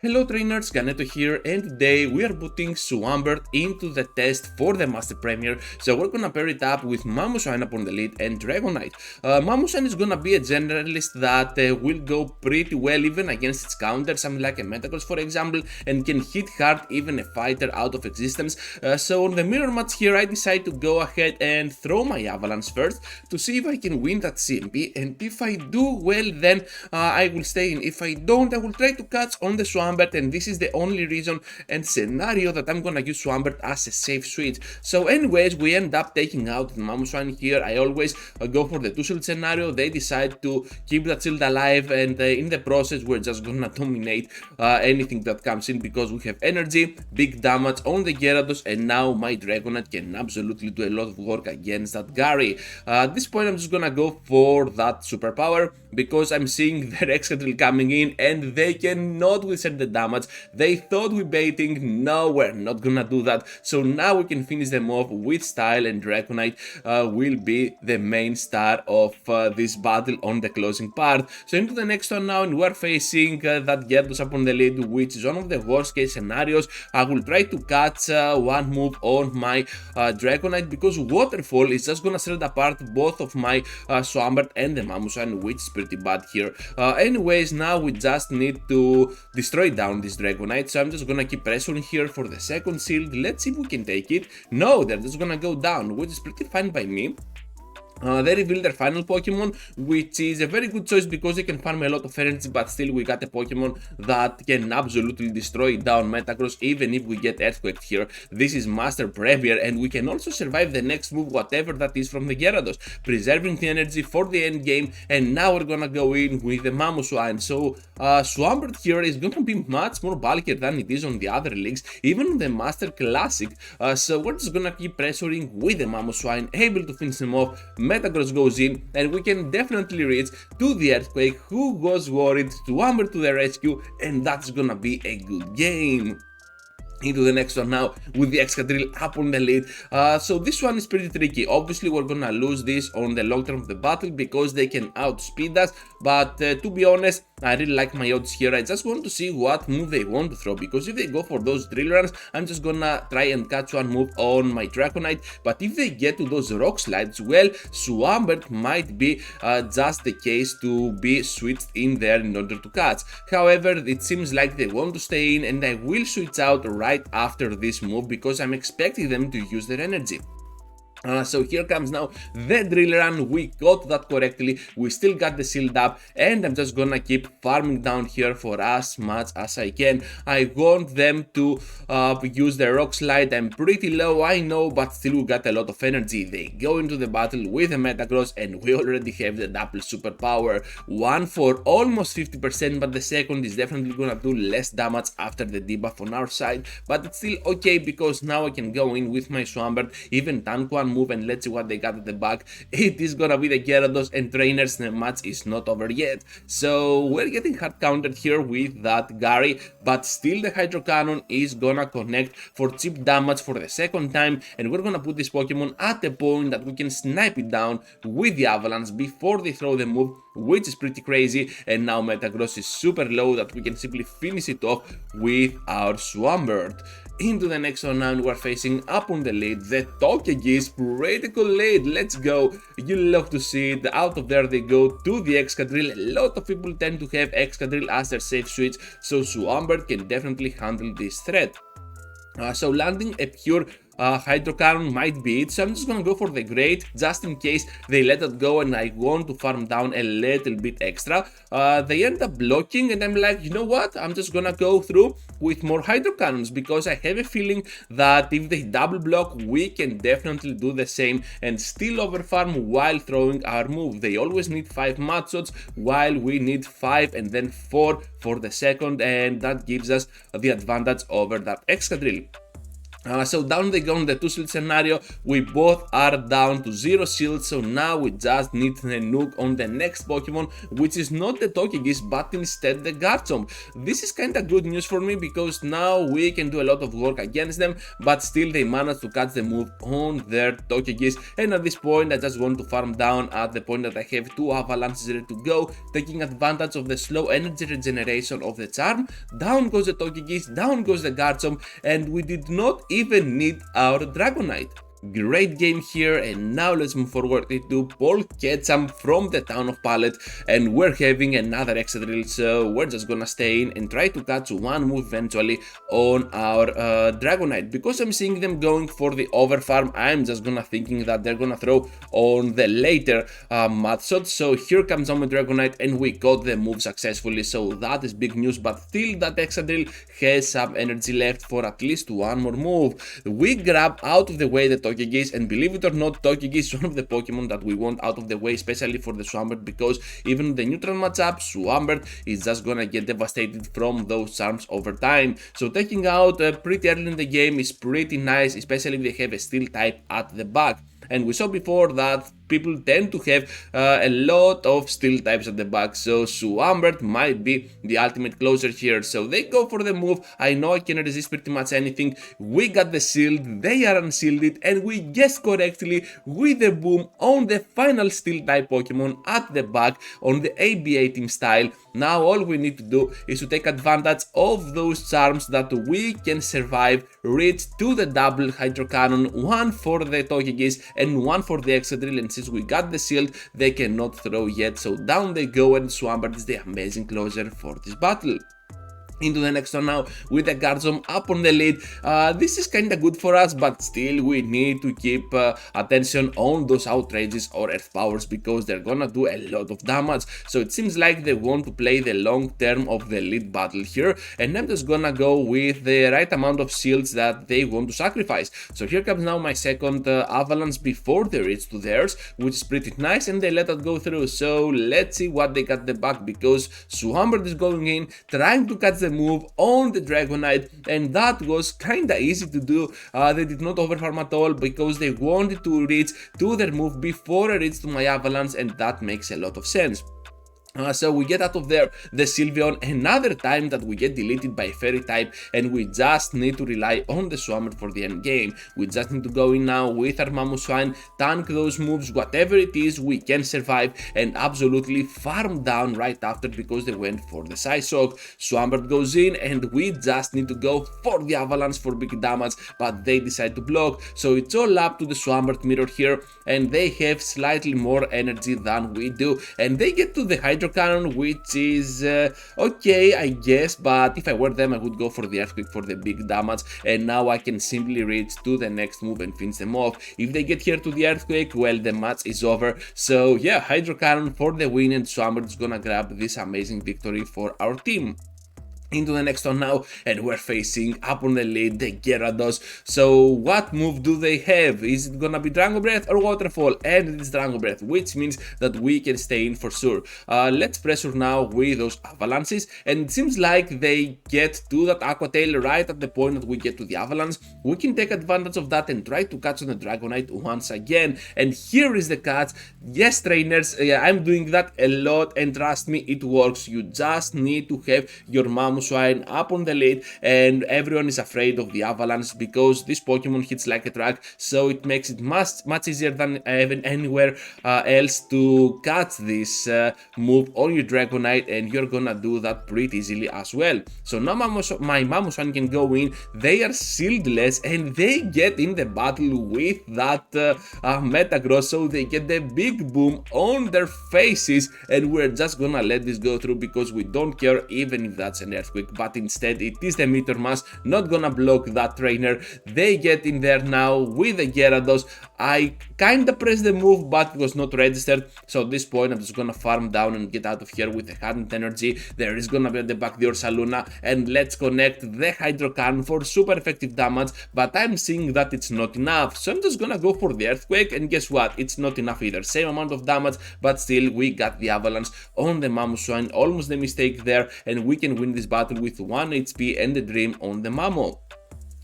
Hello trainers, Ganeto here, and today we are putting Swampert into the test for the Master Premier. So we're gonna pair it up with Mamoswine upon the lead and Dragonite. Mamoswine is gonna be a generalist that will go pretty well even against its counter, something like a Metagross for example, and can hit hard even a fighter out of existence. So on the mirror match here I decide to go ahead and throw my Avalanche first to see if I can win that CMP, and if I do well then I will stay in. If I don't, I will try to catch on the Swampert, and this is the only reason and scenario that I'm gonna use Swampert as a safe switch. So anyways, we end up taking out the Mamoswine here. I always go for the two-shield scenario. They decide to keep that shield alive, and in the process we're just gonna dominate anything that comes in because we have energy, big damage on the Gyarados, and now my Dragonite can absolutely do a lot of work against that Gary. At this point I'm just gonna go for that superpower because I'm seeing their Excadrill coming in and they cannot withstand the damage. They thought we baiting. No, we're not gonna do that. So now we can finish them off with style, and Dragonite will be the main star of this battle on the closing part. So into the next one now, and we're facing that Gyarados upon the lead, which is one of the worst case scenarios. I will try to catch one move on my Dragonite because Waterfall is just gonna shred apart both of my Swampert and the Mamoswine, which is pretty bad here. Anyways, now we just need to destroy down this Dragonite, so I'm just gonna keep pressuring here for the second shield. Let's see if we can take it. No, they're just gonna go down, which is pretty fine by me. They revealed their final Pokemon, which is a very good choice because they can farm a lot of energy, but still we got a Pokemon that can absolutely destroy down Metagross even if we get Earthquake here. This is Master Premier, and we can also survive the next move, whatever that is from the Gyarados, preserving the energy for the end game. And now we're gonna go in with the Mamoswine. So Swampert here is gonna be much more bulkier than it is on the other leagues, even on the Master Classic. So we're just gonna keep pressuring with the Mamoswine, able to finish him off. Metagross goes in, and we can definitely reach to the Earthquake. Who was worried? Swampert to the rescue, and that's gonna be a good game. Into the next one now with the Excadrill up on the lead. So this one is pretty tricky. Obviously we're gonna lose this on the long term of the battle because they can outspeed us, but to be honest, I really like my odds here. I just want to see what move they want to throw, because if they go for those drill runs, I'm just gonna try and catch one move on my Dragonite. But if they get to those rock slides, well, Swampert might be just the case to be switched in there in order to catch. However, it seems like they want to stay in, and I will switch out right after this move because I'm expecting them to use their energy. So here comes now the drill run. We got that correctly, we still got the shield up, and I'm just gonna keep farming down here for as much as I can. I want them to use the rock slide. I'm pretty low, I know, but still we got a lot of energy. They go into the battle with a Metagross, and we already have the double superpower. One for almost 50%, but the second is definitely gonna do less damage after the debuff on our side, but it's still okay because now I can go in with my Swampert, even tank one move, and let's see what they got at the back. It is gonna be the Gyarados, and trainers, the match is not over yet. So we're getting hard countered here with that Gary, but still the Hydro Cannon is gonna connect for cheap damage for the second time, and we're gonna put this Pokemon at a point that we can snipe it down with the Avalanche before they throw the move, which is pretty crazy. And now Metagross is super low that we can simply finish it off with our Swampert. Into the next one now, and we're facing up on the lead, the Togekiss, pretty cool lead, let's go. You love to see it. Out of there they go to the Excadrill. A lot of people tend to have Excadrill as their safe switch, so Swampert can definitely handle this threat. So landing a pure Hydro Cannon might be it, so I'm just gonna go for the Great just in case they let it go and I want to farm down a little bit extra. They end up blocking, and I'm like, you know what, I'm just gonna go through with more Hydro Cannons because I have a feeling that if they double block, we can definitely do the same and still overfarm while throwing our move. They always need 5 mud shots while we need 5 and then 4 for the second, and that gives us the advantage over that Excadrill. So down they go in the 2 shield scenario, we both are down to 0 shields, so now we just need the nuke on the next Pokemon, which is not the Togekiss but instead the Garchomp. This is kinda good news for me because now we can do a lot of work against them, but still they managed to catch the move on their Togekiss, and at this point I just want to farm down at the point that I have 2 avalanches ready to go, taking advantage of the slow energy regeneration of the charm. Down goes the Togekiss, down goes the Garchomp, and we did not even need our Dragonite. Great game here, and now let's move forward into Paul Ketchum from the town of Pallet, and we're having another Excadrill, so we're just gonna stay in and try to catch one move eventually on our Dragonite. Because I'm seeing them going for the overfarm, I'm just gonna thinking that they're gonna throw on the later Mud Shot. So here comes on my Dragonite, and we got the move successfully, so that is big news, but still that Excadrill has some energy left for at least one more move. We grab out of the way the Togekiss, and believe it or not, Togekiss is one of the Pokemon that we want out of the way, especially for the Swampert, because even the neutral matchup, Swampert is just gonna get devastated from those charms over time. So taking out pretty early in the game is pretty nice, especially if they have a steel type at the back. And we saw before that people tend to have a lot of steel types at the back, so Swampert might be the ultimate closer here. So they go for the move. I know I can resist pretty much anything. We got the shield, they are unshielded, and we guessed correctly with the boom on the final steel type Pokemon at the back on the ABA team style. Now all we need to do is to take advantage of those charms that we can survive, reach to the double Hydro Cannon, one for the Togekiss and one for the Excadrill, and since we got the shield, they cannot throw yet, so down they go, and Swampert is the amazing closer for this battle. Into the next one now with the Garchomp up on the lead. This is kinda good for us, but still we need to keep attention on those outrages or earth powers because they're gonna do a lot of damage. So it seems like they want to play the long term of the lead battle here, and I'm just gonna go with the right amount of shields that they want to sacrifice. So here comes now my second avalanche before they reach to theirs, which is pretty nice, and they let that go through. So let's see what they got the back, because Swampert is going in, trying to catch the move on the Dragonite, and that was kinda easy to do. They did not overfarm at all because they wanted to reach to their move before I reach to my avalanche, and that makes a lot of sense. So we get out of there the Sylveon, another time that we get deleted by Fairy type, and we just need to rely on the Swampert for the end game. We just need to go in now with our Mamoswine, tank those moves, whatever it is, we can survive, and absolutely farm down right after because they went for the Psyshock. Swampert goes in, and we just need to go for the Avalanche for big damage, but they decide to block, so it's all up to the Swampert mirror here, and they have slightly more energy than we do, and they get to the Hydro Cannon, which is okay, I guess, but if I were them I would go for the Earthquake for the big damage, and now I can simply reach to the next move and finish them off. If they get here to the Earthquake, well, the match is over. So yeah, Hydro Cannon for the win, and Swampert is gonna grab this amazing victory for our team. Into the next one now, and we're facing up on the lead the Gyarados. So what move do they have? Is it gonna be Dragon Breath or Waterfall? And it is Dragon Breath, which means that we can stay in for sure. Let's pressure now with those avalanches, and it seems like they get to that Aqua Tail right at the point that we get to the avalanche. We can take advantage of that and try to catch on the Dragonite once again, and here is the catch. Yes, trainers, I'm doing that a lot, and trust me, it works. You just need to have your Mamoswine up on the lead, and everyone is afraid of the avalanche because this Pokemon hits like a truck, so it makes it much easier than even anywhere else to catch this move on your Dragonite, and you're gonna do that pretty easily as well. So now my Mamoswine can go in, they are shieldless, and they get in the battle with that Metagross, so they get the big boom on their faces, and we're just gonna let this go through because we don't care even if that's an Earthquake, but instead it is the Meteor Mass, not gonna block that trainer. They get in there now with the Gyarados. I kinda pressed the move, but it was not registered, so at this point I'm just gonna farm down and get out of here with the Hardened Energy. There is gonna be at the back the Ursaluna, and let's connect the Hydro Cannon for super effective damage, but I'm seeing that it's not enough, so I'm just gonna go for the Earthquake, and guess what, it's not enough either. Same amount of damage, but still we got the Avalanche on the Mamoswine, almost a mistake there, and we can win this battle with 1 HP and the Dream on the Mamo.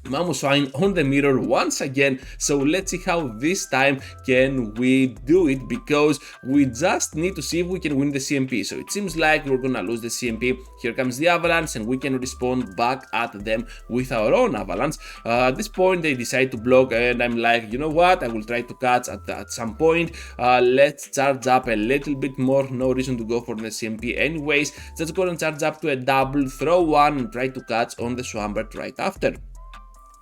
Mamoswine on the mirror once again, so let's see how this time can we do it, because we just need to see if we can win the CMP. So it seems like we're gonna lose the CMP. Here comes the avalanche and we can respond back at them with our own avalanche. At this point they decide to block and I'm like, you know what, I will try to catch at some point. Let's charge up a little bit more, no reason to go for the CMP anyways. Just go and charge up to a double, throw one and try to catch on the Swampert right after.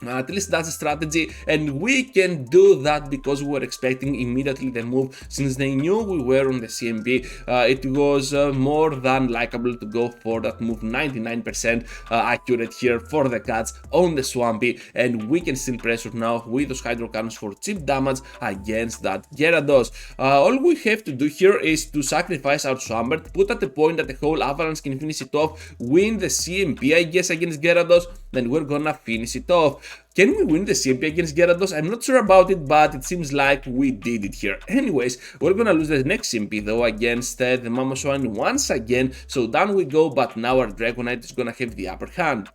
At least that's a strategy, and we can do that because we were expecting immediately the move. Since they knew we were on the CMP, it was more than likable to go for that move. 99% accurate here for the cuts on the Swampy, and we can still pressure now with those Hydro Cannons for cheap damage against that Gyarados. All we have to do here is to sacrifice our Swampert, put at the point that the whole Avalanche can finish it off, win the CMP I guess against Gyarados, then we're gonna finish it off. Can we win the CMP against Gyarados? I'm not sure about it, but it seems like we did it here. Anyways, we're gonna lose the next CMP though against the Mamoswine once again, so down we go, but now our Dragonite is gonna have the upper hand.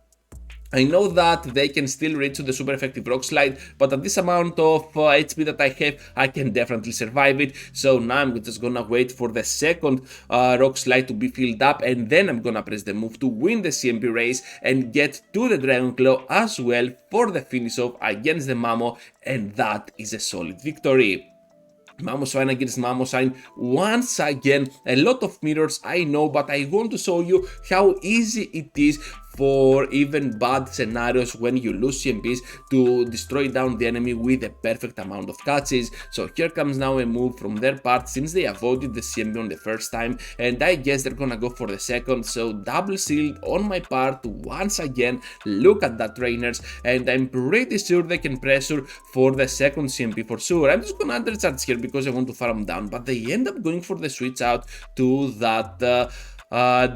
I know that they can still reach to the super effective Rock Slide, but at this amount of HP that I have, I can definitely survive it. So now I'm just gonna wait for the second Rock Slide to be filled up, and then I'm gonna press the move to win the CMP race and get to the Dragon Claw as well for the finish off against the Mamo, and that is a solid victory. Mamoswine against Mamoswine once again. A lot of mirrors, I know, but I want to show you how easy it is for even bad scenarios when you lose CMPs to destroy down the enemy with a perfect amount of catches. So here comes now a move from their part, since they avoided the CMP on the first time, and I guess they're gonna go for the second. So double shield on my part once again. Look at that, trainers, and I'm pretty sure they can pressure for the second CMP for sure. I'm just gonna undercharge here because I want to farm down, but they end up going for the switch out to that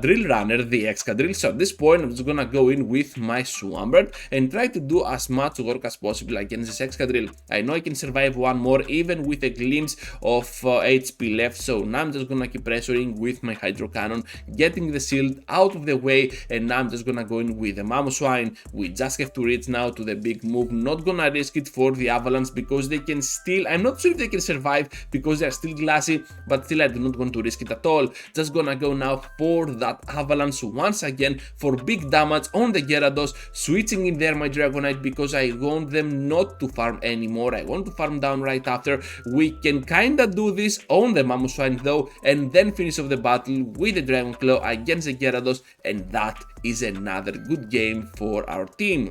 drill runner, the Excadrill. So at this point I'm just gonna go in with my Swampert and try to do as much work as possible against this Excadrill. I know I can survive one more even with a glimpse of HP left, so now I'm just gonna keep pressuring with my Hydro Cannon, getting the shield out of the way, and now I'm just gonna go in with the Mamoswine. We just have to reach now to the big move, not gonna risk it for the Avalanche because they can still, I'm not sure if they can survive because they're still glassy, but still I do not want to risk it at all. Just gonna go now for that Avalanche once again for big damage on the Gyarados, switching in there my Dragonite because I want them not to farm anymore. I want to farm down right after. We can kinda do this on the Mamoswine though, and then finish off the battle with the Dragon Claw against the Gyarados, and that is another good game for our team.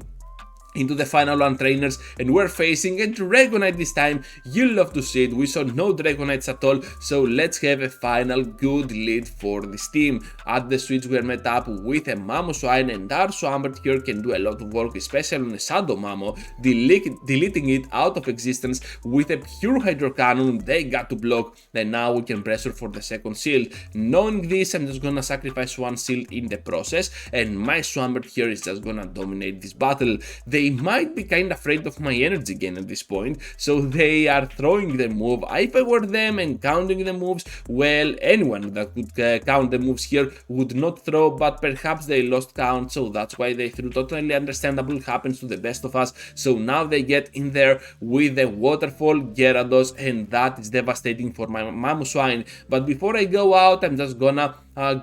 Into the final one, trainers, and we're facing a Dragonite this time. You'll love to see it. We saw no Dragonites at all, so let's have a final good lead for this team. At the switch we are met up with a Mamoswine, and our Swampert here can do a lot of work, especially on a Shadow Mamo, deleting it out of existence with a pure Hydro Cannon. They got to block, and now we can pressure for the second shield. Knowing this, I'm just gonna sacrifice one shield in the process, and my Swampert here is just gonna dominate this battle. They might be kind of afraid of my energy again at this point, so they are throwing the move. If I were them and counting the moves, well, anyone that could count the moves here would not throw, but perhaps they lost count, so that's why they threw. Totally understandable, happens to the best of us. So now they get in there with the Waterfall Gyarados, and that is devastating for my Mamoswine. But before I go out, I'm just gonna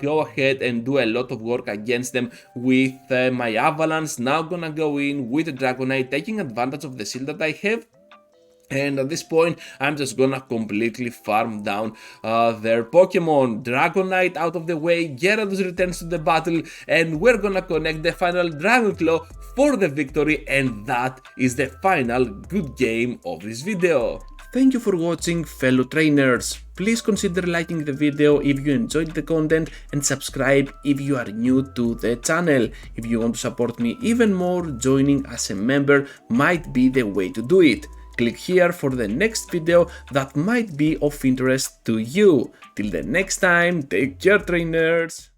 go ahead and do a lot of work against them with my Avalanche. Now gonna go in with the Dragonite, taking advantage of the shield that I have. And at this point, I'm just gonna completely farm down their Pokemon. Dragonite out of the way, Gyarados returns to the battle, and we're gonna connect the final Dragon Claw for the victory, and that is the final good game of this video. Thank you for watching, fellow trainers. Please consider liking the video if you enjoyed the content, and subscribe if you are new to the channel. If you want to support me even more, joining as a member might be the way to do it. Click here for the next video that might be of interest to you. Till the next time, take care, trainers!